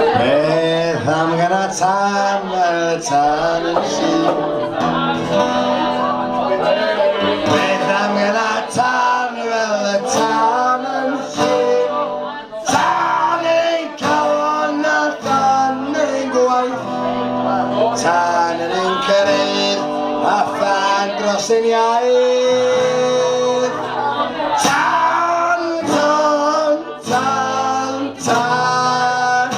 Beth am gana tan fel y tan yn llun. Beth am gana tan fel y tan yn llun. Tan yn calon a tan yn gwaith. Tan yn cyrraedd a fan dros ein iaith. Tan, tan, tan, tan.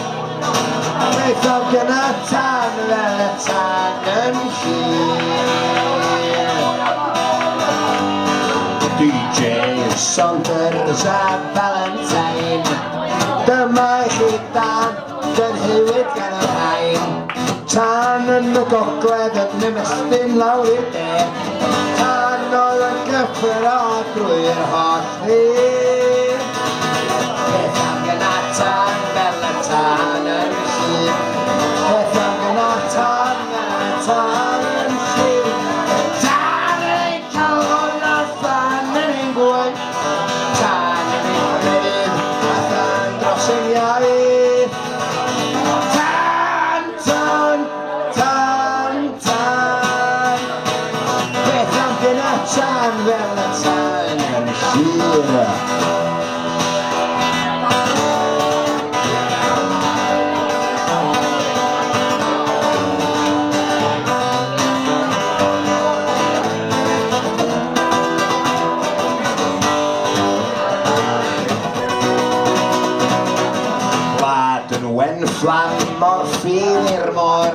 Beth am gana tan fel y tan yn llun. DJ Saunders a Valentine. Dyma i chi dan, gynhywyd gan y rhain. Tan yn y gogledd yn ymestyn lawr i'r de. Tan oedd yn gyffro drwy'r holl ddydd. Beth am gana tan fel y tan yn llun. Beth am gana tan fel y tan yn llun. Tan yn ein calon a fan yn ein gwaith. Tan yn ein cryf a fan dros ein iaith. Tan, tan, tan, tan. Beth am gana tan fel y tan yn llun. Gwlad yn wen fflam mor ffin i'r môr.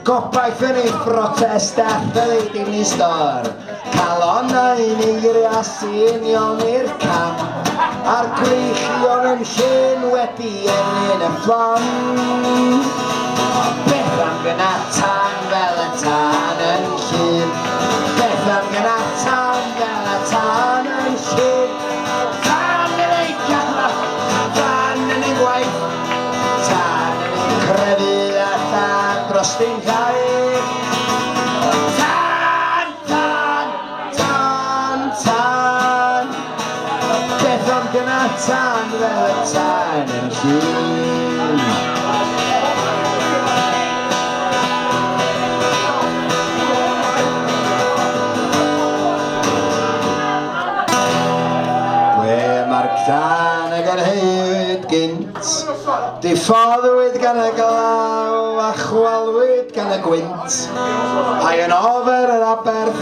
Gobaith yn ei protest a thyd i'n ei stor. Calon a unigria sy'n iawn i'r cam. A'r greichion yn llun wedi enyn y fflam. Beth am gana tan fel y tan yn llun. Beth am gana tan fel y tan yn llun. Tan yn ei gadra, tan yn ei gwaith. Tan yn ei credu a tan dros ein cair. Tan, tan, tan, tan. Beth am gana tan fel y tan yn llun. Ble mae'r can ag yr heud gynt. Diffoddwyd gan y glaw a chwalwyd gan y gwynt. Ai yn ofer yr aberth,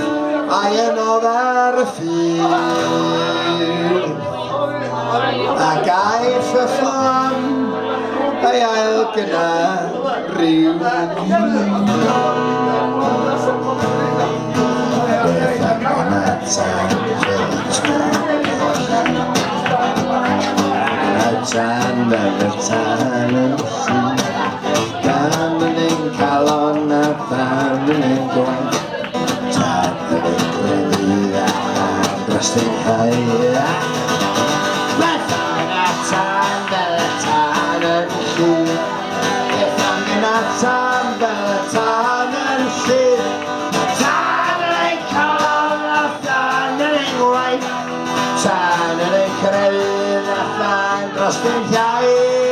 ai yn ofer y ffyr. A gaeth y fflam, ai ail gyna rhyw. Beth am gana tan fel y tan. Tan fel y tan yn llun. Tan yn ein calon a fan yn ein gwaith. Tan yn ein credu a fan dros ein cair. Beth am gana tan fel y tan yn llun. Beth am gana tan fel y tan yn llun. Tan yn ein calon a fan yn ein gwaith. Tan yn ein credu a fan dros ein cair.